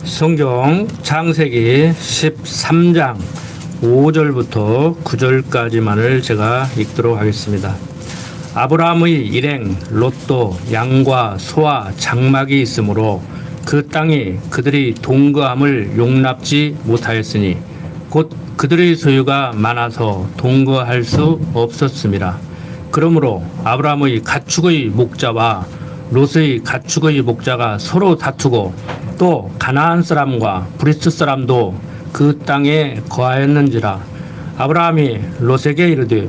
성경 창세기 13장 5절부터 9절까지만을 제가 읽도록 하겠습니다. 아브라함의 일행 롯도 양과 소와 장막이 있으므로 그 땅이 그들이 동거함을 용납지 못하였으니 곧 그들의 소유가 많아서 동거할 수 없었습니다. 그러므로 아브라함의 가축의 목자와 롯의 가축의 목자가 서로 다투고 또 가나안 사람과 브리스 사람도 그 땅에 거하였는지라. 아브라함이 롯에게 이르되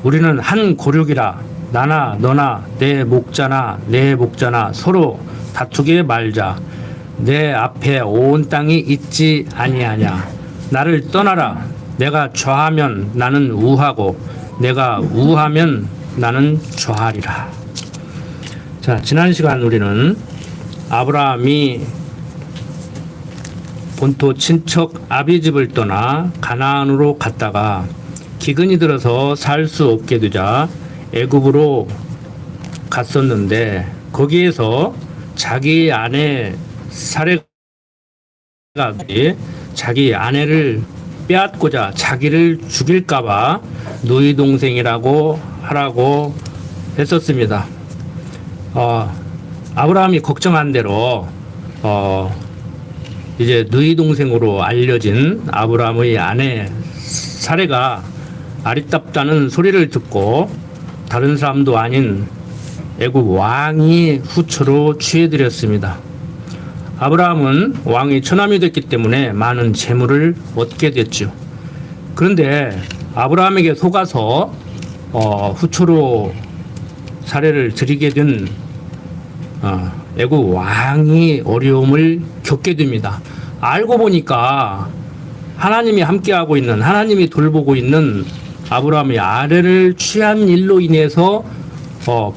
우리는 한 고륙이라 나나 너나 내 목자나 내 목자나 서로 다투게 말자. 내 앞에 온 땅이 있지 아니하냐. 나를 떠나라. 내가 좌하면 나는 우하고 내가 우하면 나는 좌하리라. 자, 지난 시간 우리는 아브라함이 본토 친척 아비집을 떠나 가나안으로 갔다가 기근이 들어서 살 수 없게 되자 애굽으로 갔었는데 거기에서 자기 아내 사레가 자기 아내를 빼앗고자 자기를 죽일까봐 누이 동생이라고 하라고 했었습니다. 아브라함이 걱정한 대로 이제 누이 동생으로 알려진 아브라함의 아내 사레가 아리답다는 소리를 듣고 다른 사람도 아닌 애굽 왕이 후처로 취해드렸습니다. 아브라함은 왕이 처남이 됐기 때문에 많은 재물을 얻게 됐죠. 그런데 아브라함에게 속아서 후처로 사례를 드리게 된 애굽 왕이 어려움을 겪게 됩니다. 알고 보니까 하나님이 함께하고 있는, 하나님이 돌보고 있는 아브라함의 아내를 취한 일로 인해서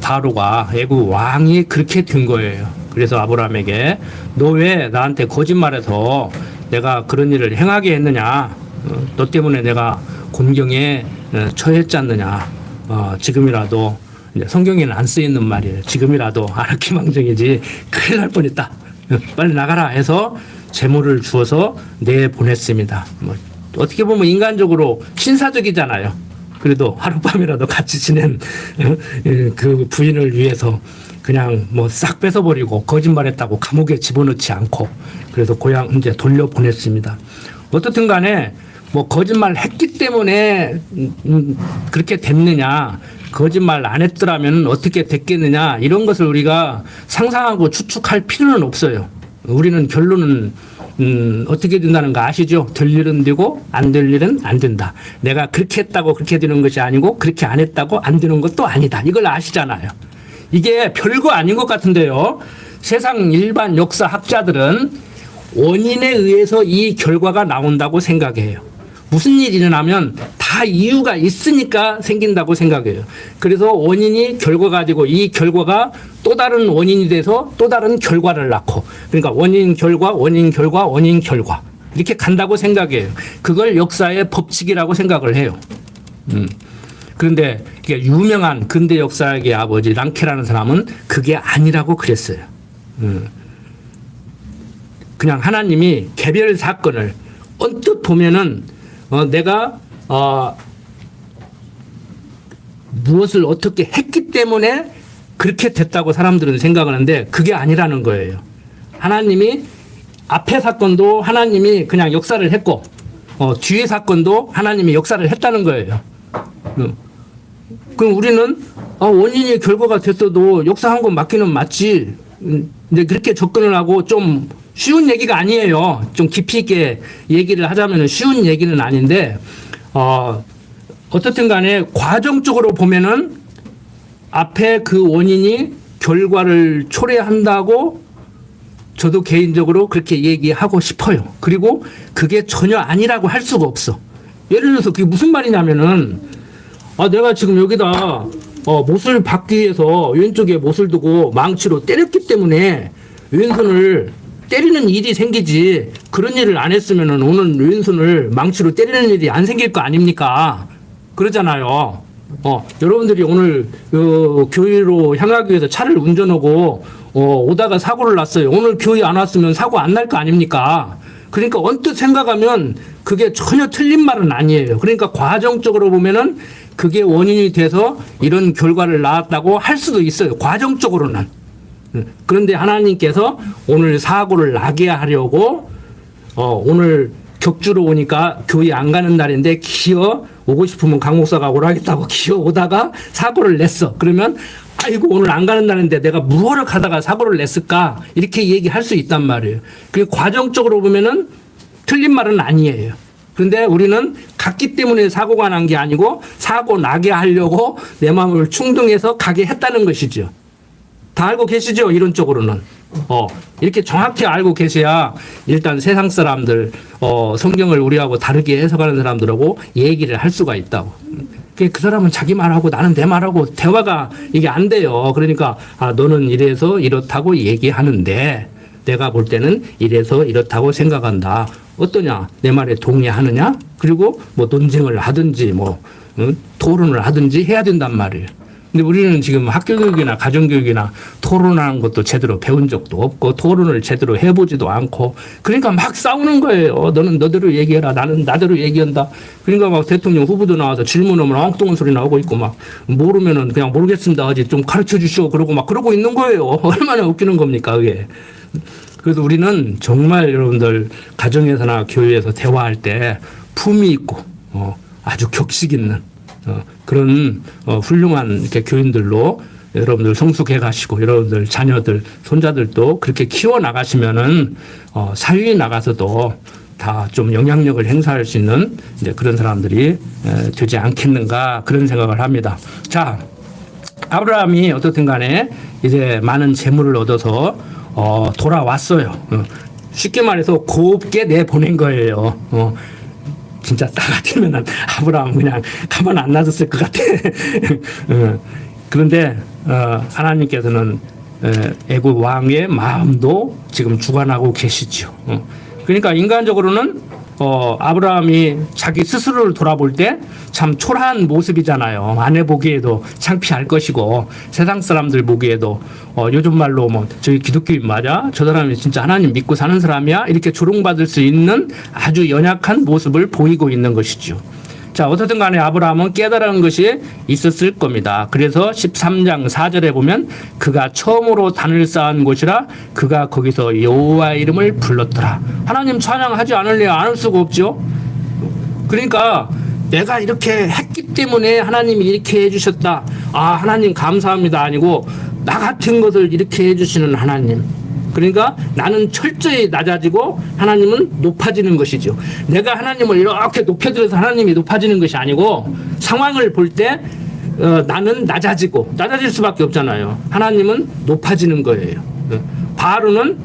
바로가 애굽 왕이 그렇게 된 거예요. 그래서 아브라함에게 너 왜 나한테 거짓말해서 내가 그런 일을 행하게 했느냐, 너 때문에 내가 곤경에 처했지 않느냐. 지금이라도 성경에는 안 쓰이는 말이에요. 지금이라도 아르키망정이지 큰일 날 뻔했다. 빨리 나가라 해서 재물을 주어서 내보냈습니다. 어떻게 보면 인간적으로 신사적이잖아요. 그래도 하룻밤이라도 같이 지낸 그 부인을 위해서 그냥 싹 뺏어버리고 거짓말했다고 감옥에 집어넣지 않고 그래서 고향 이제 돌려보냈습니다. 어떻든 간에 거짓말 했기 때문에 그렇게 됐느냐, 거짓말 안 했더라면 어떻게 됐겠느냐, 이런 것을 우리가 상상하고 추측할 필요는 없어요. 우리는 결론은 어떻게 된다는 거 아시죠? 될 일은 되고 안 될 일은 안 된다. 내가 그렇게 했다고 그렇게 되는 것이 아니고 그렇게 안 했다고 안 되는 것도 아니다. 이걸 아시잖아요. 이게 별거 아닌 것 같은데요. 세상 일반 역사학자들은 원인에 의해서 이 결과가 나온다고 생각해요. 무슨 일이 일어나면 다 이유가 있으니까 생긴다고 생각해요. 그래서 원인이 결과 가지고 이 결과가 또 다른 원인이 돼서 또 다른 결과를 낳고, 그러니까 원인 결과 원인 결과 원인 결과 이렇게 간다고 생각해요. 그걸 역사의 법칙이라고 생각을 해요. 그런데 유명한 근대 역사학의 아버지 랑케라는 사람은 그게 아니라고 그랬어요. 그냥 하나님이 개별 사건을 언뜻 보면은 내가 무엇을 어떻게 했기 때문에 그렇게 됐다고 사람들은 생각하는데 그게 아니라는 거예요. 하나님이 앞의 사건도 하나님이 그냥 역사를 했고 뒤의 사건도 하나님이 역사를 했다는 거예요. 그럼 우리는 원인이 결과가 됐어도 역사한 건 맞기는 맞지. 이제 그렇게 접근을 하고 좀 쉬운 얘기가 아니에요. 좀 깊이 있게 얘기를 하자면 쉬운 얘기는 아닌데 어떻든 간에 과정적으로 보면은 앞에 그 원인이 결과를 초래한다고 저도 개인적으로 그렇게 얘기하고 싶어요. 그리고 그게 전혀 아니라고 할 수가 없어. 예를 들어서 그게 무슨 말이냐면은 내가 지금 여기다 못을 박기 위해서 왼쪽에 못을 두고 망치로 때렸기 때문에 왼손을 때리는 일이 생기지, 그런 일을 안 했으면은 오늘 왼손을 망치로 때리는 일이 안 생길 거 아닙니까? 그러잖아요. 여러분들이 오늘 교회로 향하기 위해서 차를 운전하고 오다가 사고를 났어요. 오늘 교회 안 왔으면 사고 안 날 거 아닙니까? 그러니까 언뜻 생각하면 그게 전혀 틀린 말은 아니에요. 그러니까 과정적으로 보면은 그게 원인이 돼서 이런 결과를 낳았다고 할 수도 있어요. 과정적으로는. 그런데 하나님께서 오늘 사고를 나게 하려고 오늘 격주로 오니까 교회 안 가는 날인데 기어 오고 싶으면 강 목사가 오라겠다고 기어 오다가 사고를 냈어. 그러면 아이고 오늘 안 가는 날인데 내가 무엇을 가다가 사고를 냈을까 이렇게 얘기할 수 있단 말이에요. 그 과정적으로 보면은 틀린 말은 아니에요. 그런데 우리는 갔기 때문에 사고가 난 게 아니고 사고 나게 하려고 내 마음을 충동해서 가게 했다는 것이죠. 다 알고 계시죠? 이론적으로는. 이렇게 정확히 알고 계셔야 일단 세상 사람들, 성경을 우리하고 다르게 해석하는 사람들하고 얘기를 할 수가 있다고. 그 사람은 자기 말하고 나는 내 말하고 대화가 이게 안 돼요. 그러니까, 너는 이래서 이렇다고 얘기하는데 내가 볼 때는 이래서 이렇다고 생각한다. 어떠냐? 내 말에 동의하느냐? 그리고 뭐 논쟁을 하든지 토론을 하든지 해야 된단 말이에요. 근데 우리는 지금 학교 교육이나 가정 교육이나 토론하는 것도 제대로 배운 적도 없고 토론을 제대로 해보지도 않고 그러니까 막 싸우는 거예요. 너는 너대로 얘기해라. 나는 나대로 얘기한다. 그러니까 막 대통령 후보도 나와서 질문하면 엉뚱한 소리 나오고 있고 막 모르면은 그냥 모르겠습니다. 하지 좀 가르쳐 주시오. 그러고 막 그러고 있는 거예요. 얼마나 웃기는 겁니까 그게. 그래서 우리는 정말 여러분들 가정에서나 교회에서 대화할 때 품위 있고 아주 격식 있는 그런 훌륭한 이렇게 교인들로 여러분들 성숙해 가시고 여러분들 자녀들 손자들도 그렇게 키워 나가시면은 사회에 나가서도 다 좀 영향력을 행사할 수 있는 이제 그런 사람들이 되지 않겠는가 그런 생각을 합니다. 자, 아브라함이 어떻든 간에 이제 많은 재물을 얻어서 돌아왔어요. 쉽게 말해서 곱게 내보낸 거예요. 진짜 나 같으면 아브라함 그냥 가만 안 놔뒀을 것 같아. 그런데 하나님께서는 애굽 왕의 마음도 지금 주관하고 계시죠. 그러니까 인간적으로는 아브라함이 자기 스스로를 돌아볼 때 참 초라한 모습이잖아요. 아내 보기에도 창피할 것이고 세상 사람들 보기에도 요즘 말로 뭐 저기 기독교인 맞아? 저 사람이 진짜 하나님 믿고 사는 사람이야? 이렇게 조롱받을 수 있는 아주 연약한 모습을 보이고 있는 것이죠. 자, 어떻든 간에 아브라함은 깨달은 것이 있었을 겁니다. 그래서 13장 4절에 보면 그가 처음으로 단을 쌓은 곳이라 그가 거기서 여호와의 이름을 불렀더라. 하나님 찬양하지 않을래야 안 할 수가 없죠. 그러니까 내가 이렇게 했기 때문에 하나님이 이렇게 해주셨다. 하나님 감사합니다 아니고 나 같은 것을 이렇게 해주시는 하나님. 그러니까 나는 철저히 낮아지고 하나님은 높아지는 것이죠. 내가 하나님을 이렇게 높여들어서 하나님이 높아지는 것이 아니고 상황을 볼 때 나는 낮아질 수밖에 없잖아요. 하나님은 높아지는 거예요. 바로는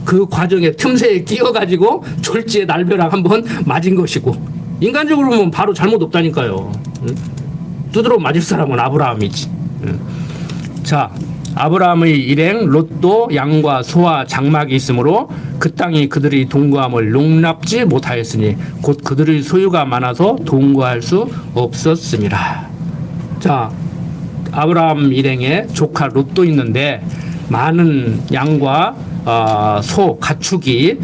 그 과정에 틈새에 끼어가지고 졸지에 날벼락 한번 맞은 것이고 인간적으로 보면 바로 잘못 없다니까요. 두드러 맞을 사람은 아브라함이지. 자, 아브라함의 일행 롯도 양과 소와 장막이 있으므로 그 땅이 그들의 동거함을 용납지 못하였으니 곧 그들의 소유가 많아서 동거할 수 없었습니다. 자, 아브라함 일행의 조카 롯도 있는데 많은 양과 소, 가축이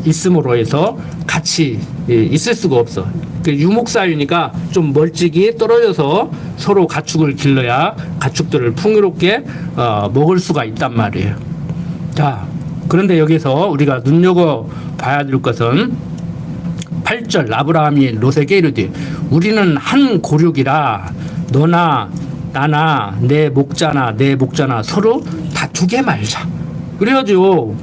있음으로 해서 같이 있을 수가 없어. 유목사유니까 좀 멀찍이 떨어져서 서로 가축을 길러야 가축들을 풍요롭게 먹을 수가 있단 말이에요. 자, 그런데 여기서 우리가 눈여겨봐야 될 것은 8절 아브라함이 롯에게 이르되 우리는 한 고륙이라 너나 나나 내 목자나 서로 다투게 말자. 그래야죠.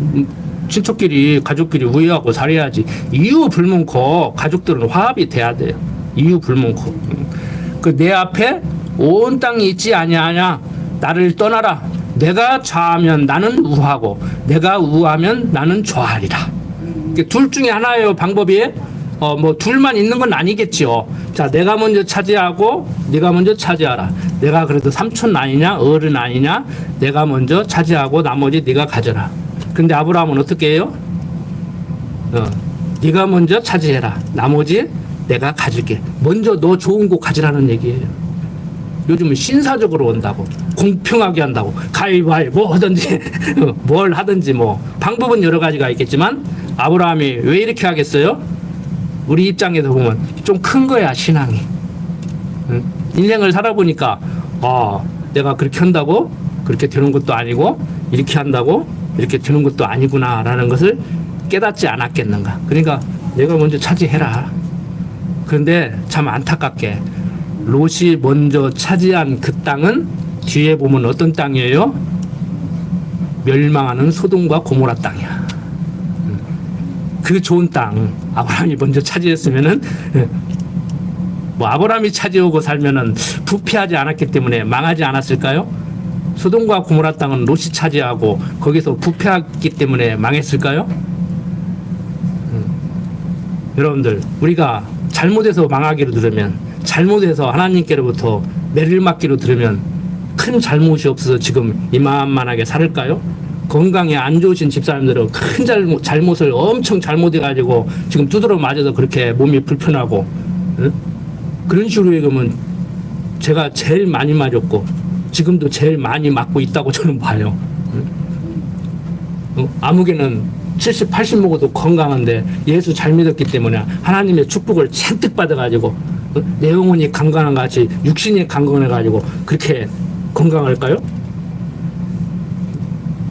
친척끼리 가족끼리 우애하고 살아야지. 이유 불문코 가족들은 화합이 돼야 돼요. 이유 불문코. 그 내 앞에 온 땅이 있지 아니하냐. 나를 떠나라. 내가 좌하면 나는 우하고 내가 우하면 나는 좌하리라. 둘 중에 하나예요. 방법이. 뭐 둘만 있는 건 아니겠죠. 자, 내가 먼저 차지하고 네가 먼저 차지하라. 내가 그래도 삼촌 아니냐 어른 아니냐. 내가 먼저 차지하고 나머지 네가 가져라. 근데 아브라함은 어떻게 해요? 네가 먼저 차지해라. 나머지 내가 가질게. 먼저 너 좋은 거 가지라는 얘기예요. 요즘은 신사적으로 온다고, 공평하게 한다고, 가위바위보 하든지 뭘 하든지 뭐 방법은 여러 가지가 있겠지만 아브라함이 왜 이렇게 하겠어요? 우리 입장에서 보면 좀 큰 거야, 신앙이. 응? 인생을 살아보니까 내가 그렇게 한다고 그렇게 되는 것도 아니고, 이렇게 한다고 이렇게 되는 것도 아니구나라는 것을 깨닫지 않았겠는가. 그러니까 내가 먼저 차지해라. 그런데 참 안타깝게 롯이 먼저 차지한 그 땅은 뒤에 보면 어떤 땅이에요? 멸망하는 소돔과 고모라 땅이야. 그 좋은 땅 아브라함이 먼저 차지했으면은, 뭐 아브라함이 차지하고 살면은 부패하지 않았기 때문에 망하지 않았을까요? 소돔과 고모라 땅은 롯이 차지하고 거기서 부패했기 때문에 망했을까요? 여러분들, 우리가 잘못해서 망하기로 들으면, 잘못해서 하나님께로부터 매를 맞기로 들으면 큰 잘못이 없어서 지금 이만만하게 살을까요? 건강에 안 좋으신 집사님들은 큰 잘못을 엄청 잘못해가지고 지금 두드러 맞아서 그렇게 몸이 불편하고, 응? 그런 식으로 얘기하면 제가 제일 많이 맞았고 지금도 제일 많이 맞고 있다고 저는 봐요. 응? 아무개는 70, 80 먹어도 건강한데 예수 잘 믿었기 때문에 하나님의 축복을 잔뜩 받아가지고 내 영혼이 강건한 같이 육신이 강건해가지고 그렇게 건강할까요?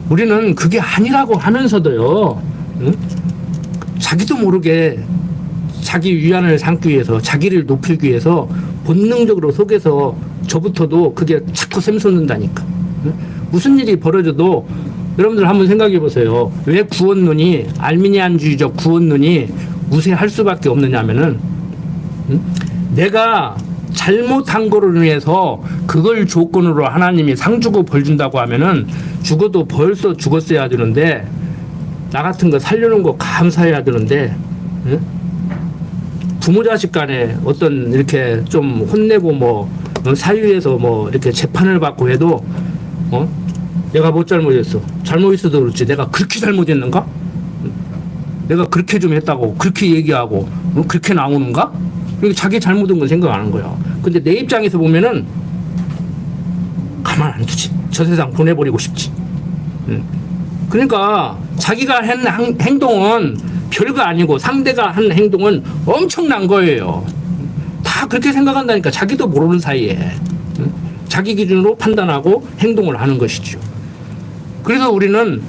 우리는 그게 아니라고 하면서도요, 응? 자기도 모르게 자기 위안을 삼기 위해서, 자기를 높이기 위해서 본능적으로 속에서 저부터도 그게 자꾸 샘솟는다니까. 응? 무슨 일이 벌어져도 여러분들 한번 생각해 보세요. 왜 구원론이, 알미니안주의적 구원론이 우세할 수밖에 없느냐면은, 내가 잘못한 거로 인해서 그걸 조건으로 하나님이 상 주고 벌 준다고 하면은 죽어도 벌써 죽었어야 되는데, 나 같은 거 살려놓은 거 감사해야 되는데, 부모 자식 간에 어떤 이렇게 좀 혼내고 뭐 사유에서 뭐 이렇게 재판을 받고 해도 내가 뭐 잘못했어? 잘못했어도 그렇지 내가 그렇게 잘못했는가? 내가 그렇게 좀 했다고 그렇게 얘기하고 그렇게 나오는가? 그러니까 자기 잘못한 건 생각 안 하는 거야. 근데 내 입장에서 보면은 가만 안 두지. 저 세상 보내버리고 싶지. 그러니까 자기가 한 행동은 별거 아니고 상대가 한 행동은 엄청난 거예요. 다 그렇게 생각한다니까. 자기도 모르는 사이에 자기 기준으로 판단하고 행동을 하는 것이죠. 그래서 우리는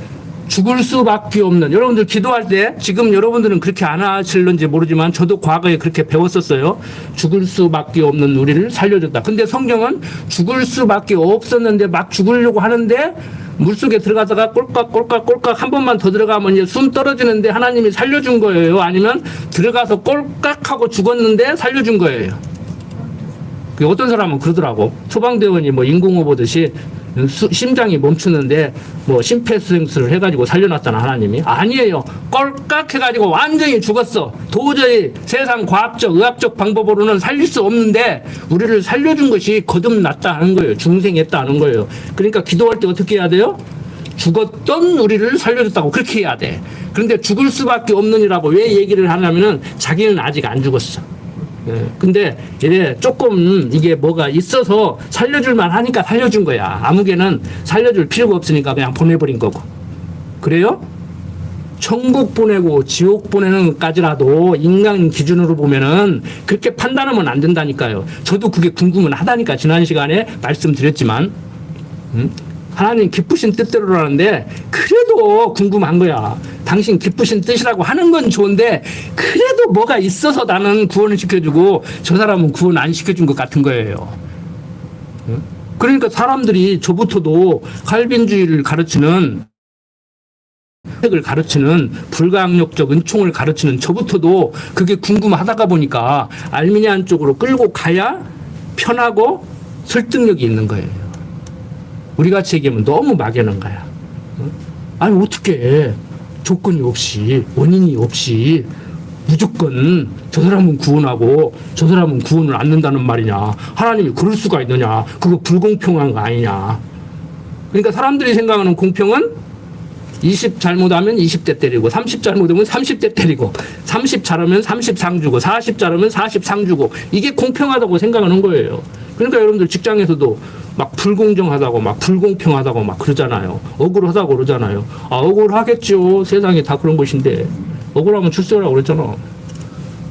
죽을 수밖에 없는, 여러분들 기도할 때 지금 여러분들은 그렇게 안 하실는지 모르지만 저도 과거에 그렇게 배웠었어요. 죽을 수밖에 없는 우리를 살려줬다. 근데 성경은 죽을 수밖에 없었는데 막 죽으려고 하는데 물속에 들어가다가 꼴깍 한 번만 더 들어가면 이제 숨 떨어지는데 하나님이 살려준 거예요? 아니면 들어가서 꼴깍하고 죽었는데 살려준 거예요? 어떤 사람은 그러더라고. 소방대원이 뭐 인공호흡 보듯이 심장이 멈추는데 뭐 심폐소생술을 해가지고 살려놨잖아, 하나님이. 아니에요. 꼴깍 해가지고 완전히 죽었어. 도저히 세상 과학적, 의학적 방법으로는 살릴 수 없는데 우리를 살려준 것이 거듭났다 하는 거예요. 중생했다 하는 거예요. 그러니까 기도할 때 어떻게 해야 돼요? 죽었던 우리를 살려줬다고 그렇게 해야 돼. 그런데 죽을 수밖에 없는이라고 왜 얘기를 하냐면은 자기는 아직 안 죽었어. 근데 이제 조금 이게 뭐가 있어서 살려줄만 하니까 살려준 거야. 아무개는 살려줄 필요가 없으니까 그냥 보내버린 거고. 그래요? 천국 보내고 지옥 보내는 것까지라도 인간 기준으로 보면은 그렇게 판단하면 안 된다니까요. 저도 그게 궁금은 하다니까 지난 시간에 말씀드렸지만, 하나님 기쁘신 뜻대로라는데 그래도 궁금한 거야. 당신 기쁘신 뜻이라고 하는 건 좋은데 그래도 뭐가 있어서 나는 구원을 시켜주고 저 사람은 구원 안 시켜준 것 같은 거예요. 그러니까 사람들이 저부터도 칼빈주의를 가르치는, 을 가르치는 불가항력적 은총을 가르치는 저부터도 그게 궁금하다가 보니까 알미니안 쪽으로 끌고 가야 편하고 설득력이 있는 거예요. 우리 같이 얘기하면 너무 막연한 거야. 아니 어떻게 조건이 없이, 원인이 없이 무조건 저 사람은 구원하고 저 사람은 구원을 안 넣는다는 말이냐. 하나님이 그럴 수가 있느냐. 그거 불공평한 거 아니냐. 그러니까 사람들이 생각하는 공평은 20 잘못하면 20대 때리고 30 잘못하면 30대 때리고 30 잘하면 30상 주고 40 잘하면 40상 주고 이게 공평하다고 생각하는 거예요. 그러니까 여러분들 직장에서도 막 불공정하다고 막 불공평하다고 막 그러잖아요. 억울하다고 그러잖아요. 아, 억울하겠죠. 세상에 다 그런 것인데 억울하면 출세라고 그랬잖아.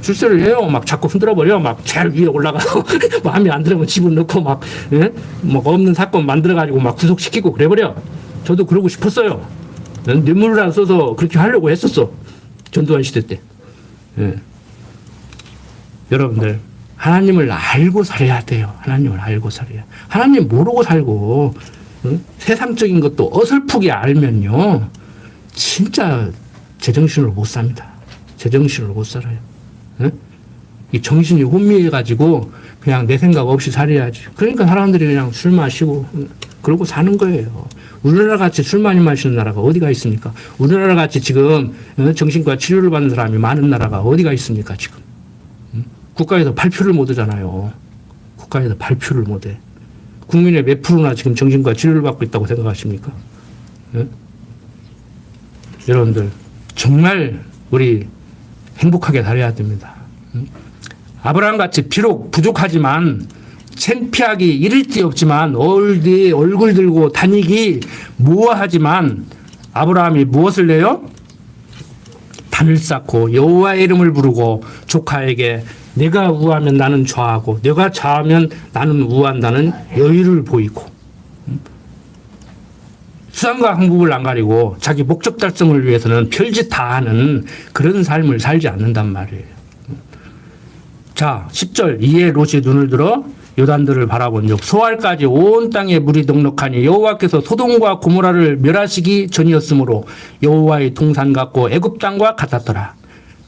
출세를 해요. 막 자꾸 흔들어버려. 막 제일 위에 올라가서 마음에 안 들으면 집어넣고 막, 예? 막 없는 사건 만들어가지고 막 구속시키고 그래버려. 저도 그러고 싶었어요. 뇌물을 써서 그렇게 하려고 했었어. 전두환 시대 때. 예. 여러분들 하나님을 알고 살아야 돼요. 하나님을 알고 살아야. 하나님 모르고 살고 세상적인 것도 어설프게 알면요. 진짜 제정신으로 못 삽니다. 제정신으로 못 살아요. 이 정신이 혼미해가지고 그냥 내 생각 없이 살아야지. 그러니까 사람들이 그냥 술 마시고 그러고 사는 거예요. 우리나라 같이 술 많이 마시는 나라가 어디가 있습니까? 우리나라 같이 지금 정신과 치료를 받는 사람이 많은 나라가 어디가 있습니까? 지금 국가에서 발표를 못 하잖아요. 국가에서 발표를 못 해. 국민의 몇 프로나 지금 정신과 치료를 받고 있다고 생각하십니까? 여러분들 정말 우리 행복하게 살아야 됩니다. 아브라함 같이 비록 부족하지만 창피하기 이를 데 없지만 어디 얼굴 들고 다니기 무어하지만 아브라함이 무엇을 내요? 단을 쌓고 여호와의 이름을 부르고 조카에게 내가 우하면 나는 좌하고 내가 좌하면 나는 우한다는 여유를 보이고 수상과 항복을 안 가리고 자기 목적 달성을 위해서는 별짓 다 하는 그런 삶을 살지 않는단 말이에요. 자, 10절 이에 롯이 눈을 들어 요단들을 바라본즉 소알까지 온 땅에 물이 넉넉하니 여호와께서 소돔과 고모라를 멸하시기 전이었으므로 여호와의 동산 같고 애굽 땅과 같았더라.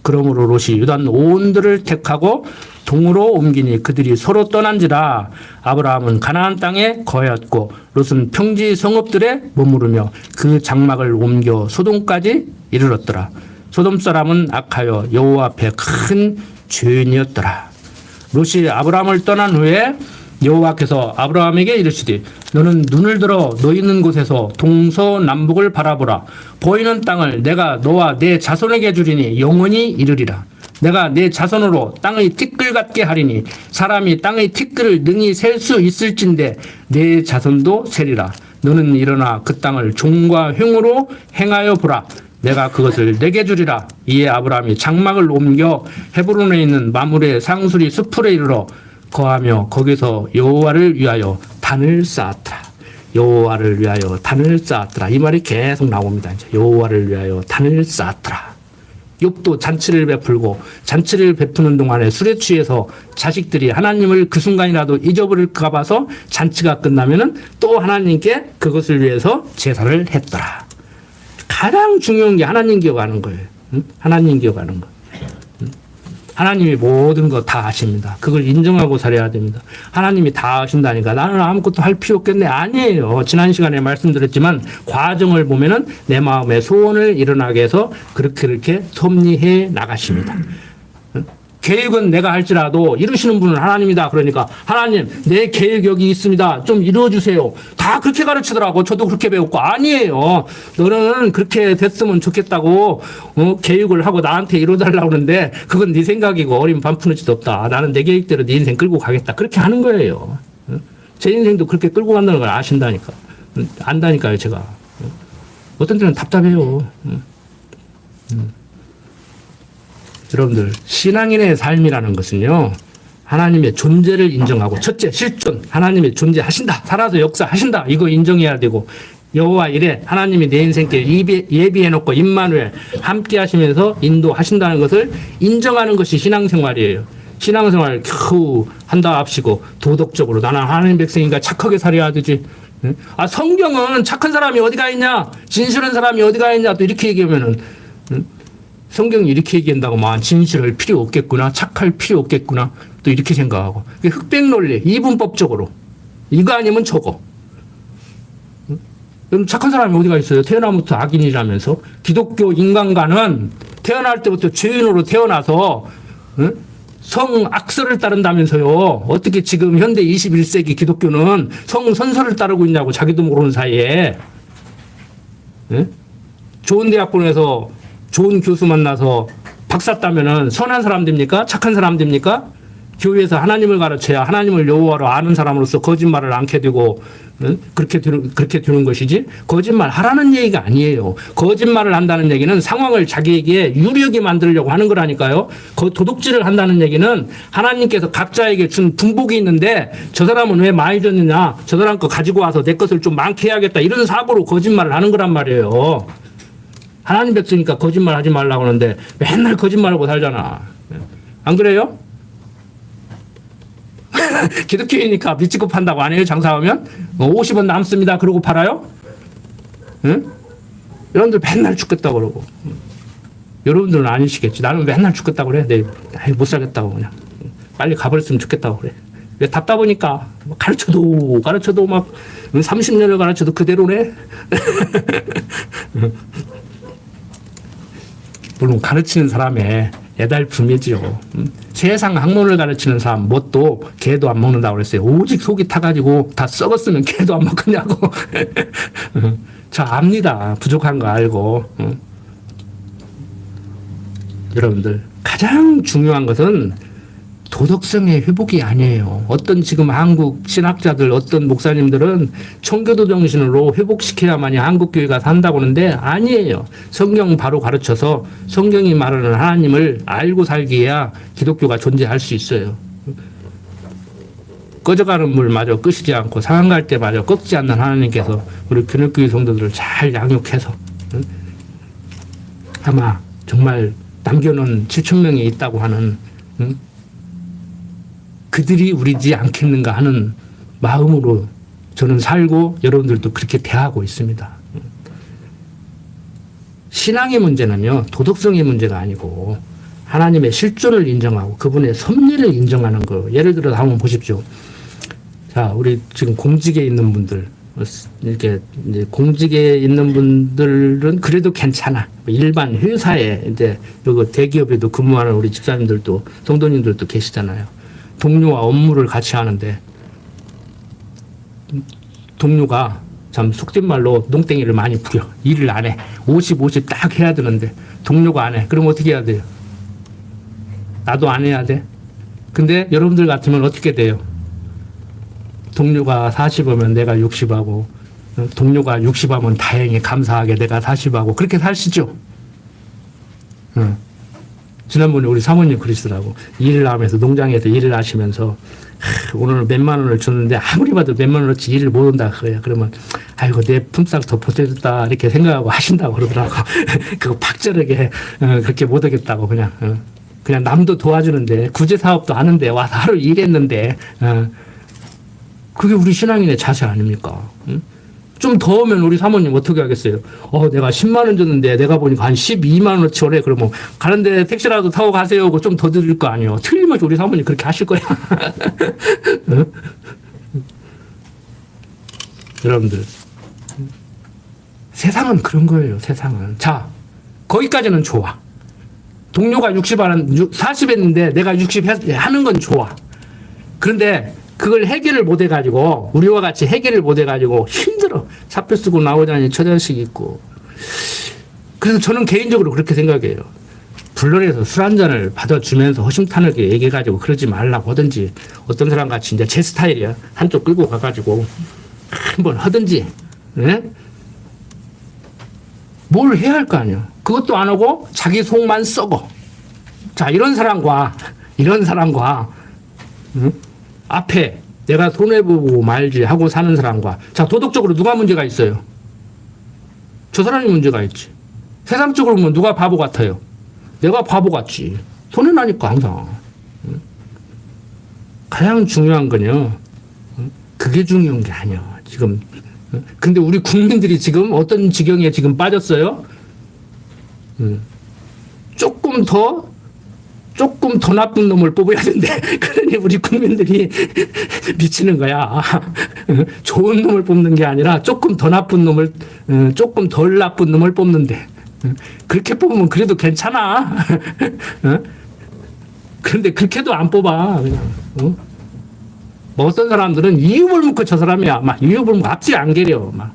그러므로 롯이 요단 온들을 택하고 동으로 옮기니 그들이 서로 떠난지라. 아브라함은 가나안 땅에 거하였고 롯은 평지 성읍들에 머무르며 그 장막을 옮겨 소돔까지 이르렀더라. 소돔 사람은 악하여 여호와 앞에 큰 죄인이었더라. 롯이 아브라함을 떠난 후에 여호와께서 아브라함에게 이르시되 너는 눈을 들어 너 있는 곳에서 동서남북을 바라보라. 보이는 땅을 내가 너와 내 자손에게 주리니 영원히 이르리라. 내가 내 자손으로 땅의 티끌 같게 하리니 사람이 땅의 티끌을 능히 셀 수 있을진데 내 자손도 세리라. 너는 일어나 그 땅을 종과 흉으로 행하여 보라. 내가 그것을 내게 주리라. 이에 아브라함이 장막을 옮겨 헤브론에 있는 마므레 상수리 숲풀에 이르러 거하며 거기서 여호와를 위하여 단을 쌓았더라. 여호와를 위하여 단을 쌓았더라. 이 말이 계속 나옵니다. 이제 여호와를 위하여 단을 쌓았더라. 욥도 잔치를 베풀고 잔치를 베푸는 동안에 술에 취해서 자식들이 하나님을 그 순간이라도 잊어버릴까 봐서 잔치가 끝나면은 또 하나님께 그것을 위해서 제사를 했더라. 가장 중요한 게 하나님 기억하는 거예요. 하나님 기억하는 거. 하나님이 모든 거 다 아십니다. 그걸 인정하고 살아야 됩니다. 하나님이 다 아신다니까 나는 아무것도 할 필요 없겠네. 아니에요. 지난 시간에 말씀드렸지만 과정을 보면은 내 마음의 소원을 일어나게 해서 그렇게 섭리해 나가십니다. 계획은 내가 할지라도 이루시는 분은 하나님이다. 그러니까 하나님 내 계획 여기 있습니다. 좀 이루어주세요. 다 그렇게 가르치더라고. 저도 그렇게 배웠고 아니에요. 너는 그렇게 됐으면 좋겠다고 계획을 하고 나한테 이루어달라고 그러는데 그건 네 생각이고 어린 반푸너지도 없다. 나는 내 계획대로 네 인생 끌고 가겠다. 그렇게 하는 거예요. 제 인생도 그렇게 끌고 간다는 걸 아신다니까. 안다니까요 제가. 어떤 때는 답답해요. 여러분들 신앙인의 삶이라는 것은요 하나님의 존재를 인정하고 첫째 실존 하나님의 존재하신다 살아서 역사하신다 이거 인정해야 되고 여호와 이래 하나님이 내 인생길 예비해놓고 임마누엘 함께 하시면서 인도하신다는 것을 인정하는 것이 신앙생활이에요. 신앙생활 겨우 한다 합시고 도덕적으로 나는 하나님 백성이니까 착하게 살아야 되지. 아 성경은 착한 사람이 어디가 있냐 진실한 사람이 어디가 있냐 또 이렇게 얘기하면은 성경이 이렇게 얘기한다고만 진실할 필요 없겠구나 착할 필요 없겠구나 또 이렇게 생각하고 흑백 논리 이분법적으로 이거 아니면 저거. 그럼 착한 사람이 어디가 있어요? 태어나부터 악인이라면서 기독교 인간과는 태어날 때부터 죄인으로 태어나서 성악설을 따른다면서요. 어떻게 지금 현대 21세기 기독교는 성선설을 따르고 있냐고 자기도 모르는 사이에. 좋은 대학 보내서 좋은 교수 만나서 박사 따면은 선한 사람 됩니까? 착한 사람 됩니까? 교회에서 하나님을 가르쳐야 하나님을 여호와로 아는 사람으로서 거짓말을 않게 되고 그렇게 되는 것이지, 거짓말 하라는 얘기가 아니에요. 거짓말을 한다는 얘기는 상황을 자기에게 유리하게 만들려고 하는 거라니까요. 도둑질을 한다는 얘기는 하나님께서 각자에게 준 분복이 있는데 저 사람은 왜 많이 줬느냐, 저 사람 거 가지고 와서 내 것을 좀 많게 해야겠다, 이런 사고로 거짓말을 하는 거란 말이에요. 하나님 백성이니까 거짓말 하지 말라고 하는데 맨날 거짓말하고 살잖아. 안 그래요? 기독교이니까 미치고 판다고 안 해요? 장사하면 50원 남습니다 그러고 팔아요? 응? 여러분들 맨날 죽겠다고 그러고. 여러분들은 아니시겠지. 나는 맨날 죽겠다고 그래. 못 살겠다고 그냥 빨리 가버렸으면 좋겠다고 그래. 왜 답답하니까. 가르쳐도 막 30년을 가르쳐도 그대로네. 물론 가르치는 사람의 애달픔이지요. 세상 학문을 가르치는 사람 뭣도 개도 안 먹는다고 그랬어요. 오직 속이 타가지고 다 썩었으면 개도 안 먹겠냐고. 저 압니다. 부족한 거 알고. 여러분들 가장 중요한 것은 도덕성의 회복이 아니에요. 어떤 지금 한국 신학자들, 어떤 목사님들은 청교도 정신으로 회복시켜야만이 한국교회가 산다고 하는데 아니에요. 성경 바로 가르쳐서 성경이 말하는 하나님을 알고 살기에야 기독교가 존재할 수 있어요. 꺼져가는 물마저 끄시지 않고 상한 갈 때마저 꺾지 않는 하나님께서 우리 교회교회 성도들을 잘 양육해서 아마 정말 남겨놓은 7,000명이 있다고 하는 그들이 우리지 않겠는가 하는 마음으로 저는 살고 여러분들도 그렇게 대하고 있습니다. 신앙의 문제는요, 도덕성의 문제가 아니고 하나님의 실존을 인정하고 그분의 섭리를 인정하는 거. 예를 들어 한번 보십시오. 자, 우리 지금 공직에 있는 분들, 이렇게 이제 공직에 있는 분들은 그래도 괜찮아. 일반 회사에 이제 여기 대기업에도 근무하는 우리 집사님들도 성도님들도 계시잖아요. 동료와 업무를 같이 하는데 동료가 참 속된 말로 농땡이를 많이 부려. 일을 안 해. 50 딱 해야 되는데 동료가 안 해. 그럼 어떻게 해야 돼요? 나도 안 해야 돼. 근데 여러분들 같으면 어떻게 돼요? 동료가 40하면 내가 60하고 동료가 60하면 다행히 감사하게 내가 40하고 그렇게 사시죠. 지난번에 우리 사모님 그러시더라고. 일을 하면서 농장에서 일을 하시면서 오늘 몇만 원을 줬는데 아무리 봐도 몇만 원어치 일을 못 온다 그거야. 그러면 아이고 내 품삯 더 보태줬다 이렇게 생각하고 하신다고 그러더라고. 그거 박절하게 그렇게 못 하겠다고 그냥 남도 도와주는데 구제 사업도 하는데 와서 하루 일했는데 그게 우리 신앙인의 자세 아닙니까? 좀 더 오면 우리 사모님 어떻게 하겠어요? 내가 10만 원 줬는데 내가 보니까 한 12만 원어치 오래. 그러면 가는데 택시라도 타고 가세요 하고 좀 더 드릴 거 아니에요. 틀림없이 우리 사모님 그렇게 하실 거야. 여러분들 세상은 그런 거예요. 세상은. 자, 거기까지는 좋아. 동료가 40 했는데 내가 60 하는 건 좋아. 그런데 그걸 해결을 못 해가지고 우리와 같이 해결을 못 해가지고 힘들어. 사표 쓰고 나오자니 처자식 있고. 그래서 저는 개인적으로 그렇게 생각해요. 불러내서 술 한잔을 받아주면서 허심탄회하게 얘기해가지고 그러지 말라고 하든지, 어떤 사람 같이 이제 제 스타일이야. 한쪽 끌고 가가지고 한번 하든지, 네? 뭘 해야 할 거 아니야. 그것도 안 하고 자기 속만 썩어. 자, 이런 사람과 응? 앞에 내가 손해보고 말지 하고 사는 사람과, 자, 도덕적으로 누가 문제가 있어요? 저 사람이 문제가 있지. 세상적으로 보면 누가 바보 같아요? 내가 바보 같지. 손해나니까 항상. 가장 중요한 건요, 그게 중요한 게 아니야 지금. 근데 우리 국민들이 지금 어떤 지경에 지금 빠졌어요? 조금 더 나쁜 놈을 뽑아야 된대. 그러니 우리 국민들이 미치는 거야. 좋은 놈을 뽑는 게 아니라 조금 더 나쁜 놈을, 조금 덜 나쁜 놈을 뽑는데. 그렇게 뽑으면 그래도 괜찮아. 그런데 그렇게도 안 뽑아. 그냥. 뭐 어떤 사람들은 이유불 묻고 저 사람이야. 막 이유불 묻고 앞뒤 안 개려. 막.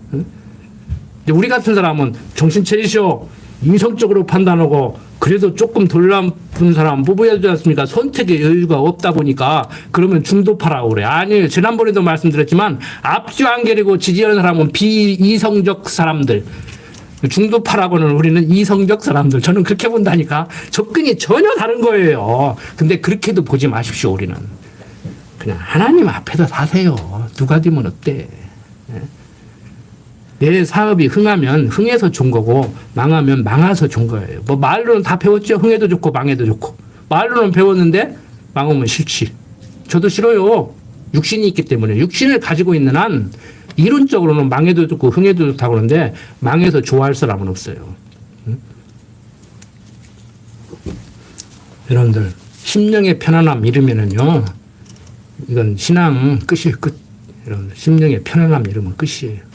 이제 우리 같은 사람은 정신 차리시오. 이성적으로 판단하고 그래도 조금 덜 나쁜 사람 뽑아야 되지 않습니까? 선택의 여유가 없다 보니까 그러면 중도파라고 그래. 아니에요. 지난번에도 말씀드렸지만 앞뒤 안 가리고 지지하는 사람은 비이성적 사람들. 중도파라고는 우리는 이성적 사람들. 저는 그렇게 본다니까. 접근이 전혀 다른 거예요. 근데 그렇게도 보지 마십시오. 우리는. 그냥 하나님 앞에서 사세요. 누가 되면 어때? 내 사업이 흥하면 흥해서 좋은 거고 망하면 망해서 좋은 거예요. 뭐 말로는 다 배웠죠. 흥해도 좋고 망해도 좋고. 말로는 배웠는데 망하면 싫지. 저도 싫어요. 육신이 있기 때문에. 육신을 가지고 있는 한 이론적으로는 망해도 좋고 흥해도 좋다고 그러는데 망해서 좋아할 사람은 없어요. 여러분들 심령의 편안함 잃으면은요. 이건 신앙 끝이에요. 끝. 여러분들 심령의 편안함 잃으면 끝이에요.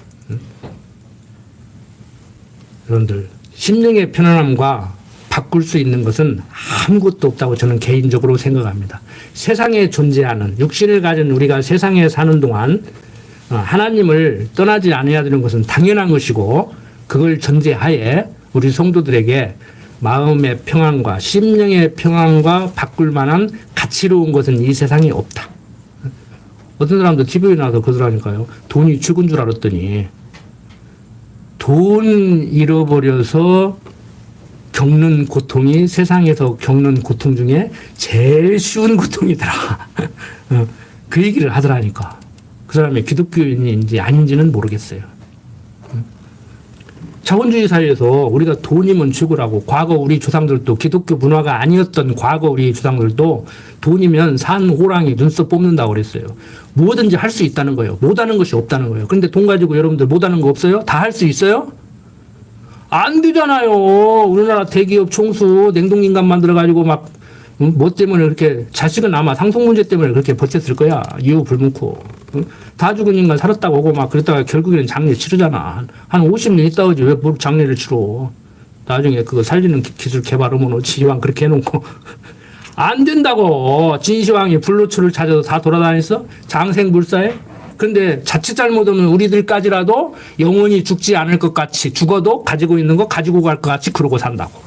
여러분들 심령의 편안함과 바꿀 수 있는 것은 아무것도 없다고 저는 개인적으로 생각합니다. 세상에 존재하는 육신을 가진 우리가 세상에 사는 동안 하나님을 떠나지 않아야 되는 것은 당연한 것이고 그걸 전제하에 우리 성도들에게 마음의 평안과 심령의 평안과 바꿀 만한 가치로운 것은 이 세상에 없다. 어떤 사람도 TV에 나와서 그러더라니까요. 돈이 최고인 줄 알았더니 돈 잃어버려서 겪는 고통이 세상에서 겪는 고통 중에 제일 쉬운 고통이더라. 그 얘기를 하더라니까. 그 사람이 기독교인인지 아닌지는 모르겠어요. 자본주의 사회에서 우리가 돈이면 최고라고 과거 우리 조상들도 기독교 문화가 아니었던 과거 우리 조상들도 돈이면 산 호랑이 눈썹 뽑는다고 그랬어요. 뭐든지 할 수 있다는 거예요. 못하는 것이 없다는 거예요. 그런데 돈 가지고 여러분들 못하는 거 없어요? 다 할 수 있어요? 안 되잖아요. 우리나라 대기업 총수 냉동인간 만들어가지고 막 뭐 때문에 그렇게 자식은 아마 상속 문제 때문에 그렇게 버텼을 거야. 이유 불문코. 다 죽은 인간 살았다고 하고 막 그랬다가 결국에는 장례 치르잖아. 한 50년 있다 오지 왜 뭘 장례를 치러. 나중에 그거 살리는 기술 개발하면 지왕 그렇게 해놓고. 안 된다고. 진시황이 불로초를 찾아서 다 돌아다녔어? 장생불사에? 근데 자칫 잘못하면 우리들까지라도 영원히 죽지 않을 것 같이 죽어도 가지고 있는 거 가지고 갈 것 같이 그러고 산다고.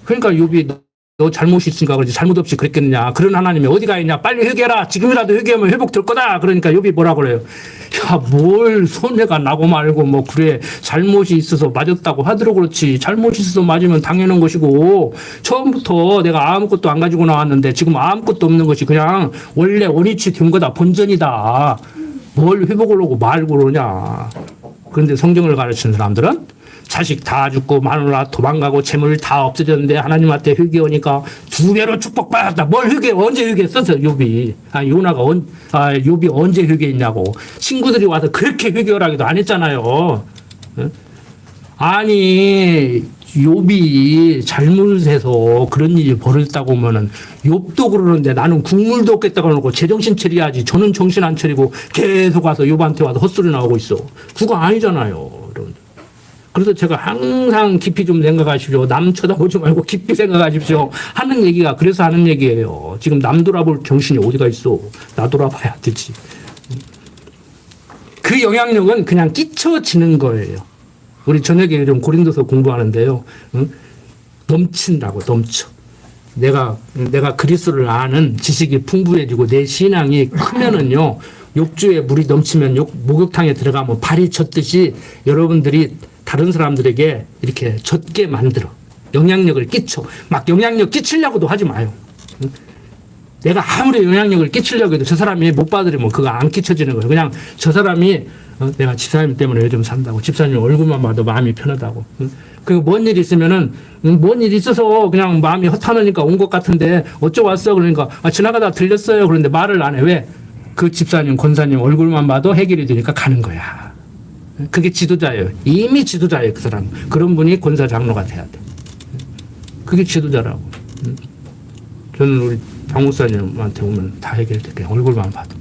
그러니까 욥이 너 잘못이 있으니까 그러지 잘못 없이 그랬겠느냐. 그런 하나님이 어디가 있냐. 빨리 회개해라. 지금이라도 회개하면 회복될 거다. 그러니까 욥이 뭐라 그래요. 야, 뭘 손해가 나고 말고 뭐 그래 잘못이 있어서 맞았다고 하더라도 그렇지. 잘못이 있어서 맞으면 당연한 것이고 처음부터 내가 아무것도 안 가지고 나왔는데 지금 아무것도 없는 것이 그냥 원래 원위치 된 거다. 본전이다. 뭘 회복을 하고 말고 그러냐. 그런데 성경을 가르치는 사람들은 자식 다 죽고 마누라 도망가고 재물 다 없어졌는데 하나님한테 회개하니까 2배로 축복받았다. 뭘 회개? 언제 회개했었어 욥이? 욥이 언제 회개했냐고. 친구들이 와서 그렇게 회개하라기도 안 했잖아요. 아니 욥이 잘못해서 그런 일이 벌어졌다고 하면은 욥도 그러는데 나는 국물도 없겠다고 하고 제정신 차려야지. 저는 정신 안 차리고 계속 와서 욥한테 와서 헛소리 나오고 있어. 그거 아니잖아요. 그래서 제가 항상 깊이 좀 생각하십시오. 남 쳐다보지 말고 깊이 생각하십시오. 하는 얘기가 그래서 하는 얘기예요. 지금 남 돌아볼 정신이 어디가 있어. 나 돌아봐야 되지. 그 영향력은 그냥 끼쳐지는 거예요. 우리 저녁에 좀 고린도서 공부하는데요. 넘친다고 넘쳐. 내가 그리스도를 아는 지식이 풍부해지고 내 신앙이 크면은요. 욕조에 물이 넘치면 목욕탕에 들어가면 발이 젖듯이 여러분들이 다른 사람들에게 이렇게 젖게 만들어. 영향력을 끼쳐. 막 영향력 끼치려고도 하지 마요. 내가 아무리 영향력을 끼치려고 해도 저 사람이 못 받으려면 그거 안 끼쳐지는 거예요. 그냥 저 사람이 내가 집사님 때문에 요즘 산다고. 집사님 얼굴만 봐도 마음이 편하다고. 그리고 뭔 일 있으면은 뭔 일 있어서 그냥 마음이 허탄하니까 온 것 같은데 어쩌고 왔어? 그러니까 지나가다 들렸어요. 그런데 말을 안 해. 왜? 그 집사님, 권사님 얼굴만 봐도 해결이 되니까 가는 거야. 그게 지도자예요. 이미 지도자예요, 그 사람. 그런 분이 권사 장로가 돼야 돼. 그게 지도자라고. 저는 우리 장목사님한테 오면 다 해결돼. 얼굴만 봐도.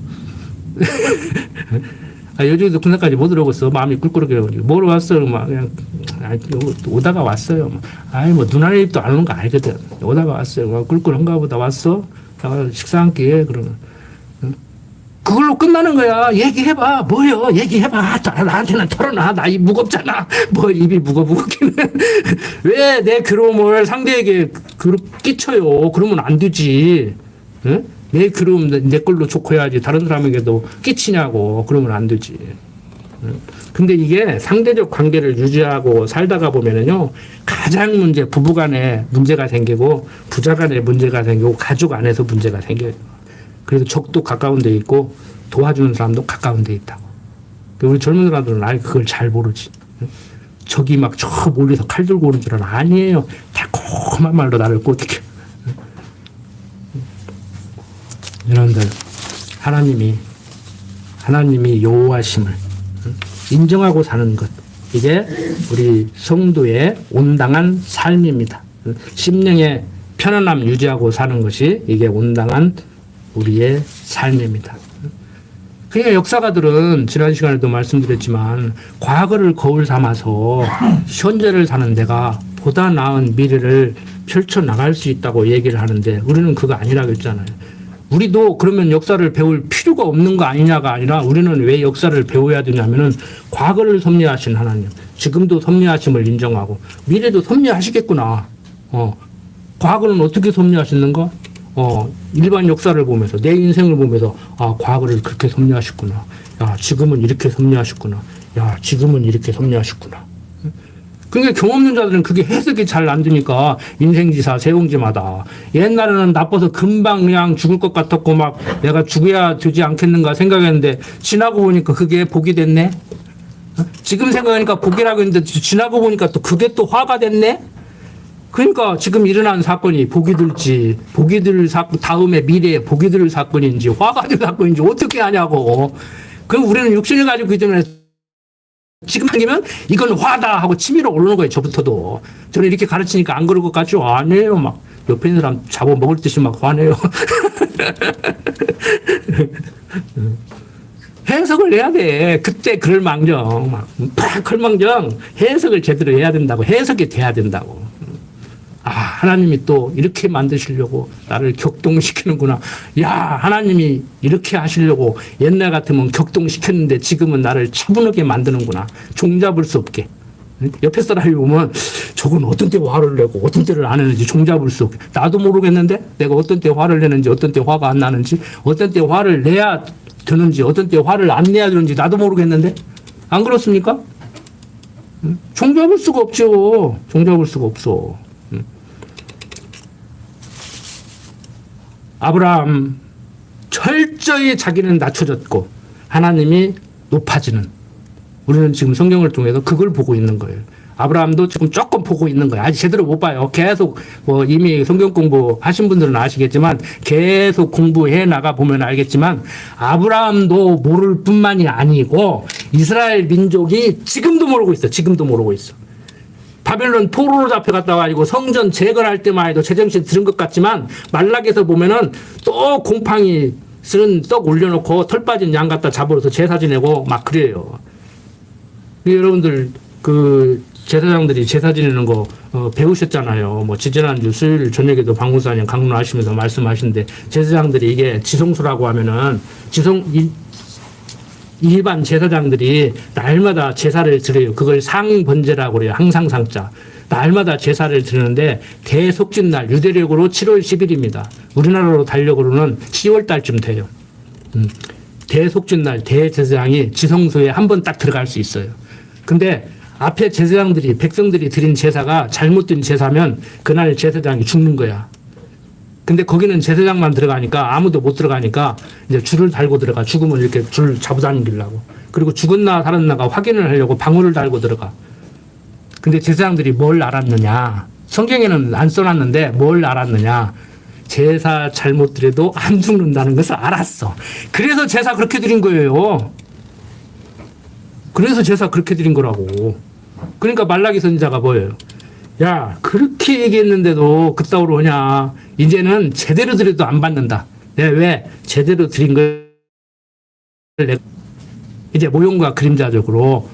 요즘에도 군사까지 못 들어오겠어. 마음이 꿀꿀하게. 뭐로 왔어? 막 그냥 오다가 왔어요. 뭐 눈알 입도 안 오는 거 알거든. 오다가 왔어요. 막 꿀꿀한가 보다 왔어. 식사 한 끼 해. 그러면. 그걸로 끝나는 거야. 얘기해봐. 뭐요? 얘기해봐. 나한테는 털어놔. 나 입 무겁잖아. 뭐 입이 무겁기는. 왜 내 괴로움을 상대에게 끼쳐요? 그러면 안 되지. 응? 내 괴로움 내 걸로 좋고 해야지. 다른 사람에게도 끼치냐고. 그러면 안 되지. 응? 근데 이게 상대적 관계를 유지하고 살다가 보면은요, 가장 부부 간에 문제가 생기고, 부자 간에 문제가 생기고, 가족 안에서 문제가 생겨요. 그래서 적도 가까운 데 있고 도와주는 사람도 가까운 데 있다고. 우리 젊은 사람들은 아예 그걸 잘 모르지. 적이 막 저 멀리서 칼 들고 오는 줄 알아. 아니에요. 달콤한 말로 나를 꼬드겨. 여러분들, 하나님이 여호와심을 인정하고 사는 것, 이게 우리 성도의 온당한 삶입니다. 심령의 편안함 유지하고 사는 것이 이게 온당한 우리의 삶입니다. 그러니까 역사가들은 지난 시간에도 말씀드렸지만 과거를 거울 삼아서 현재를 사는 데가 보다 나은 미래를 펼쳐나갈 수 있다고 얘기를 하는데 우리는 그거 아니라고 했잖아요. 우리도 그러면 역사를 배울 필요가 없는 거 아니냐가 아니라 우리는 왜 역사를 배워야 되냐면은 과거를 섭리하신 하나님, 지금도 섭리하심을 인정하고 미래도 섭리하시겠구나. 과거는 어떻게 섭리하시는가? 일반 역사를 보면서 내 인생을 보면서 과거를 그렇게 섭리하셨구나. 야, 지금은 이렇게 섭리하셨구나. 야, 지금은 이렇게 섭리하셨구나. 그러니까 경험 없는 자들은 그게 해석이 잘 안 되니까 인생지사 세옹지마다 옛날에는 나빠서 금방 그냥 죽을 것 같았고 막 내가 죽어야 되지 않겠는가 생각했는데 지나고 보니까 그게 복이 됐네. 지금 생각하니까 복이라고 했는데 지나고 보니까 또 그게 또 화가 됐네. 그러니까 지금 일어난 사건이 복이 들지, 다음에 미래에 복이 들 사건인지, 화가 될 사건인지 어떻게 하냐고. 그럼 우리는 육신을 가지고 있기 때문에 지금 생기면 이건 화다 하고 치밀어 오르는 거예요, 저부터도. 저는 이렇게 가르치니까 안 그럴 것 같죠? 아니에요. 막 옆에 있는 사람 잡아 먹을 듯이 막 화내요. 해석을 해야 돼. 그때 그럴 망정, 팍 걸망정 해석을 제대로 해야 된다고. 해석이 돼야 된다고. 하나님이 또 이렇게 만드시려고 나를 격동시키는구나. 야, 하나님이 이렇게 하시려고 옛날 같으면 격동시켰는데 지금은 나를 차분하게 만드는구나. 종잡을 수 없게. 옆에 사람이 보면 저건 어떤 때 화를 내고 어떤 때를 안 내는지 종잡을 수 없게. 나도 모르겠는데 내가 어떤 때 화를 내는지 어떤 때 화가 안 나는지 어떤 때 화를 내야 되는지 어떤 때 화를 안 내야 되는지 나도 모르겠는데 안 그렇습니까? 종잡을 수가 없죠. 종잡을 수가 없어. 아브라함 철저히 자기는 낮춰졌고 하나님이 높아지는, 우리는 지금 성경을 통해서 그걸 보고 있는 거예요. 아브라함도 지금 조금 보고 있는 거예요. 아직 제대로 못 봐요. 계속 이미 성경 공부하신 분들은 아시겠지만 계속 공부해 나가 보면 알겠지만 아브라함도 모를 뿐만이 아니고 이스라엘 민족이 지금도 모르고 있어. 지금도 모르고 있어. 바벨론 포로로 잡혀갔다 가지고 성전 재건할 때만 해도 제정신 들은 것 같지만 말락에서 보면은 또 곰팡이 쓴 떡 올려놓고 털 빠진 양 갖다 잡아서 제사 지내고 막 그래요. 여러분들 그 제사장들이 제사 지내는 거 배우셨잖아요. 지지난주 수요일 저녁에도 방문사님 강론하시면서 말씀하시는데 제사장들이 이게 지성수라고 하면은 일반 제사장들이 날마다 제사를 드려요. 그걸 상번제라고 그래요. 항상 상자. 날마다 제사를 드리는데 대속짓날 유대력으로 7월 10일입니다. 우리나라로 달력으로는 10월 달쯤 돼요. 대속짓날 대제사장이 지성소에 한 번 딱 들어갈 수 있어요. 근데 앞에 제사장들이 백성들이 드린 제사가 잘못된 제사면 그날 제사장이 죽는 거야. 근데 거기는 제사장만 들어가니까 아무도 못 들어가니까 이제 줄을 달고 들어가. 죽으면 이렇게 줄 잡고 다니려고. 그리고 죽었나 살았나가 확인을 하려고 방울을 달고 들어가. 근데 제사장들이 뭘 알았느냐. 성경에는 안 써놨는데 뭘 알았느냐. 제사 잘못 드려도 안 죽는다는 것을 알았어. 그래서 제사 그렇게 드린 거예요. 그래서 제사 그렇게 드린 거라고. 그러니까 말라기 선지자가 뭐예요? 야, 그렇게 얘기했는데도 그따위로 오냐. 이제는 제대로 드려도 안 받는다. 내가 왜 제대로 드린 걸 이제 모형과 그림자적으로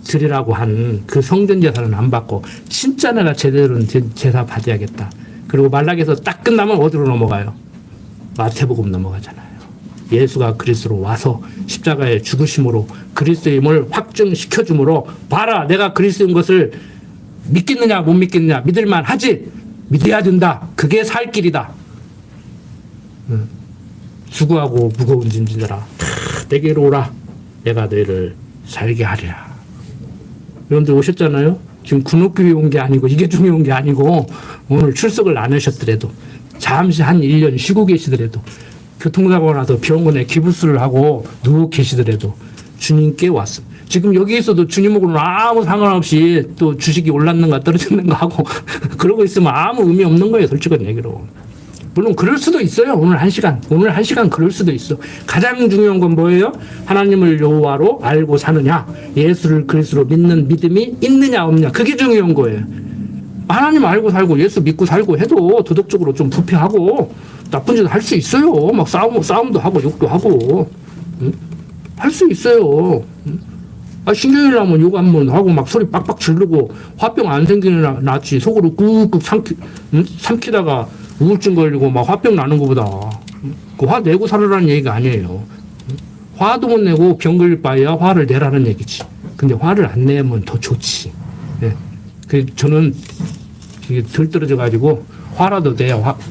드리라고 한 그 성전 제사는 안 받고 진짜 내가 제대로 된 제사 받아야겠다. 그리고 말락에서 딱 끝나면 어디로 넘어가요? 마태복음 넘어가잖아요. 예수가 그리스도로 와서 십자가의 죽으심으로 그리스도임을 확증시켜 주므로 봐라 내가 그리스도인 것을 믿겠느냐 못 믿겠느냐 믿을만 하지 믿어야 된다. 그게 살 길이다. 수고하고 무거운 짐지들아 내게로 오라 내가 너희를 살게 하리라. 여러분들 오셨잖아요. 지금 군옥교회 온 게 아니고 이게 중요한 게 아니고 오늘 출석을 안 하셨더라도 잠시 한 1년 쉬고 계시더라도 교통사고 나서 병원에 기부스를 하고 누워 계시더라도 주님께 왔습니다. 지금 여기 있어도 주님하고는 아무 상관없이 또 주식이 올랐는가 떨어졌는가 하고 그러고 있으면 아무 의미 없는 거예요. 솔직한 얘기로. 물론 그럴 수도 있어요. 오늘 한 시간 그럴 수도 있어. 가장 중요한 건 뭐예요? 하나님을 여호와로 알고 사느냐, 예수를 그리스도로 믿는 믿음이 있느냐 없느냐, 그게 중요한 거예요. 하나님 알고 살고 예수 믿고 살고 해도 도덕적으로 좀 부패하고 나쁜 짓 할 수 있어요. 막 싸움도 하고 욕도 하고 할 수 있어요. 신경이 나면 욕 한번 하고 막 소리 빡빡 지르고 화병 안 생기는 낫지. 속으로 꾹꾹 삼키다가 우울증 걸리고 막 화병 나는 것보다 그 화 내고 살으라는 얘기가 아니에요. 화도 못 내고 병 걸릴 바에야 화를 내라는 얘기지. 근데 화를 안 내면 더 좋지. 네. 저는 덜 떨어져 가지고 화라도 돼.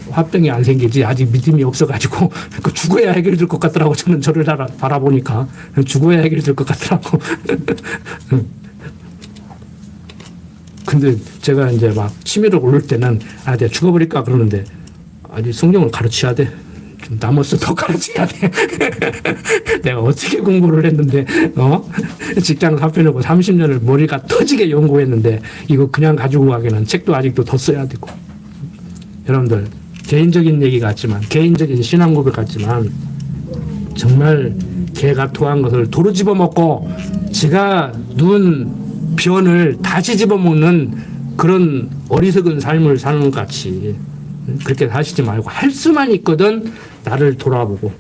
화병이 안 생기지. 아직 믿음이 없어 가지고 죽어야 해결될 것 같더라고. 저는 저를 바라보니까 죽어야 해결될 것 같더라고. 근데 제가 이제 막 치매를 오를 때는 내가 죽어버릴까 그러는데 아니 성경을 가르쳐야 돼. 좀 남아서 더 가르쳐야 돼. 내가 어떻게 공부를 했는데 직장 사표내고 30년을 머리가 터지게 연구했는데 이거 그냥 가지고 가기는 책도 아직도 더 써야 되고. 여러분들 개인적인 얘기 같지만 개인적인 신앙 고백 같지만 정말 개가 토한 것을 도로 집어먹고 지가 누운 변을 다시 집어먹는 그런 어리석은 삶을 사는 것 같이 그렇게 사시지 말고 할 수만 있거든 나를 돌아보고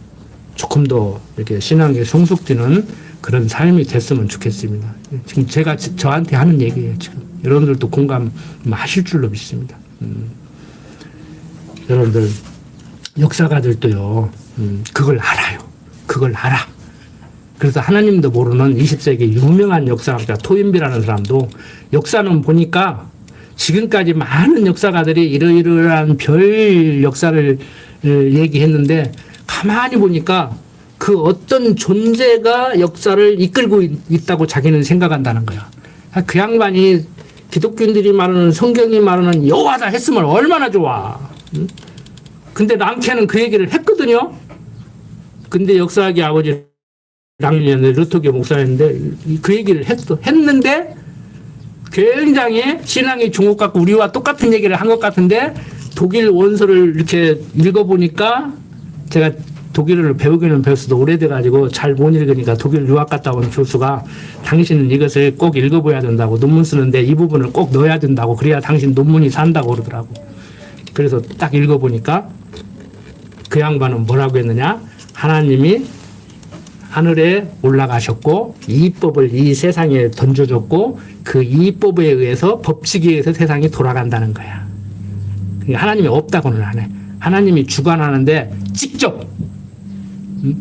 조금 더 이렇게 신앙에 성숙되는 그런 삶이 됐으면 좋겠습니다. 지금 제가 저한테 하는 얘기예요. 지금 여러분들도 공감하실 줄로 믿습니다. 여러분들 역사가들도요 그걸 알아요. 그걸 알아. 그래서 하나님도 모르는 20세기 유명한 역사학자 토인비라는 사람도 역사는 보니까 지금까지 많은 역사가들이 이러이러한 별 역사를 얘기했는데 가만히 보니까 그 어떤 존재가 역사를 이끌고 있다고 자기는 생각한다는 거야. 그 양반이 기독교인들이 말하는 성경이 말하는 여호와다 했으면 얼마나 좋아. 근데 랑케는 그 얘기를 했거든요. 근데 역사학의 아버지 랑리는 루터교 목사였는데 그 얘기를 했는데 굉장히 신앙이 중국 같고 우리와 똑같은 얘기를 한 것 같은데 독일 원서를 이렇게 읽어보니까 제가 독일어를 배우기는 배웠어도 오래돼가지고 잘 못 읽으니까 독일 유학 갔다 온 교수가 당신은 이것을 꼭 읽어봐야 된다고 논문 쓰는데 이 부분을 꼭 넣어야 된다고 그래야 당신 논문이 산다고 그러더라고. 그래서 딱 읽어보니까 그 양반은 뭐라고 했느냐. 하나님이 하늘에 올라가셨고 이법을 이 세상에 던져줬고 그 이법에 의해서 법칙에 의해서 세상이 돌아간다는 거야. 그러니까 하나님이 없다고는 안 해. 하나님이 주관하는데 직접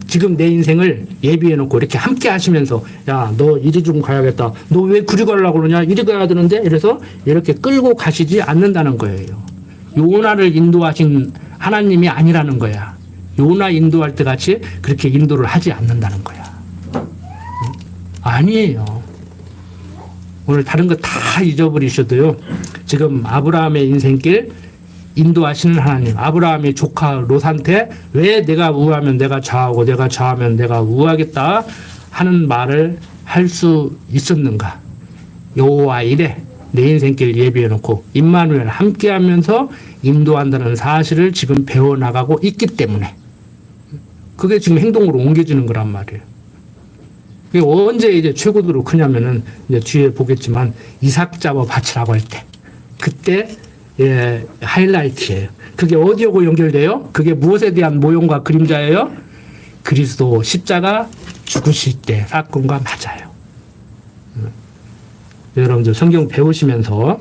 지금 내 인생을 예비해놓고 이렇게 함께 하시면서 야, 너 이리 좀 가야겠다. 너 왜 그리 가려고 그러냐. 이리 가야 되는데 이래서 이렇게 끌고 가시지 않는다는 거예요. 요나를 인도하신 하나님이 아니라는 거야. 요나 인도할 때 같이 그렇게 인도를 하지 않는다는 거야. 아니에요. 오늘 다른 거 다 잊어버리셔도요. 지금 아브라함의 인생길 인도하시는 하나님, 아브라함의 조카 롯한테 왜 내가 우하면 내가 좌하고 내가 좌하면 내가 우하겠다 하는 말을 할 수 있었는가. 여호와 이래 내 인생길 예비해놓고 임마누엘 함께하면서 인도한다는 사실을 지금 배워나가고 있기 때문에 그게 지금 행동으로 옮겨지는 거란 말이에요. 그게 언제 이제 최고도로 크냐면은 이제 뒤에 보겠지만 이삭 잡아 바치라고 할 때 그때 예, 하이라이트예요. 그게 어디하고 연결돼요? 그게 무엇에 대한 모형과 그림자예요? 그리스도 십자가 죽으실 때 사건과 맞아요. 여러분들 성경 배우시면서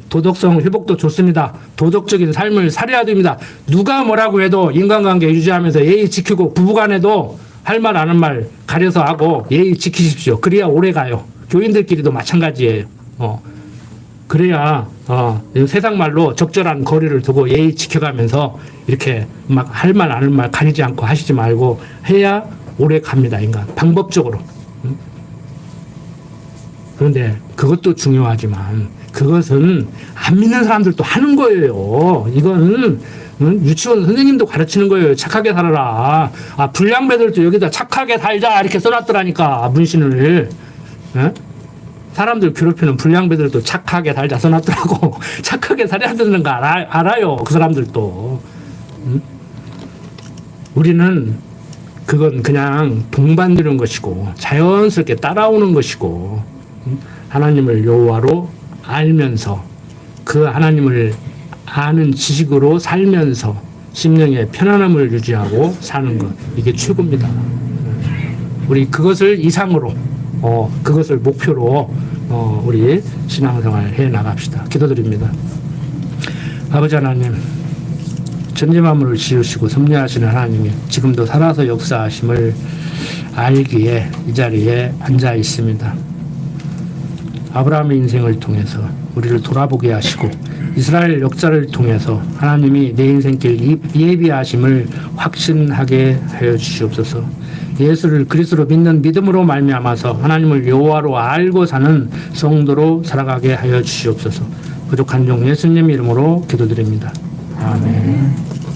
도덕성 회복도 좋습니다. 도덕적인 삶을 살아야 됩니다. 누가 뭐라고 해도 인간관계 유지하면서 예의 지키고 부부간에도 할 말 아는 말 가려서 하고 예의 지키십시오. 그래야 오래 가요. 교인들끼리도 마찬가지예요. 그래야 세상 말로 적절한 거리를 두고 예의 지켜가면서 이렇게 막 할 말 아는 말 가리지 않고 하시지 말고 해야 오래 갑니다. 인간 방법적으로. 그런데 그것도 중요하지만 그것은 안 믿는 사람들도 하는 거예요. 이건 유치원 선생님도 가르치는 거예요. 착하게 살아라. 불량배들도 여기다 착하게 살자 이렇게 써놨더라니까 문신을. 사람들 괴롭히는 불량배들도 착하게 살자 써놨더라고. 착하게 살아야 되는 거 알아요. 그 사람들도. 우리는 그건 그냥 동반되는 것이고 자연스럽게 따라오는 것이고 하나님을 여호와로 알면서 그 하나님을 아는 지식으로 살면서 심령의 편안함을 유지하고 사는 것, 이게 최고입니다. 우리 그것을 이상으로 그것을 목표로 우리 신앙생활 해 나갑시다. 기도드립니다. 아버지 하나님, 천지만물을 지으시고 섭리하시는 하나님이 지금도 살아서 역사하심을 알기에 이 자리에 앉아 있습니다. 아브라함의 인생을 통해서 우리를 돌아보게 하시고 이스라엘 역사를 통해서 하나님이 내 인생길 예비하심을 확신하게 하여 주시옵소서. 예수를 그리스도로 믿는 믿음으로 말미암아서 하나님을 여호와로 알고 사는 성도로 살아가게 하여 주시옵소서. 부족한 종 예수님 이름으로 기도드립니다. 아멘.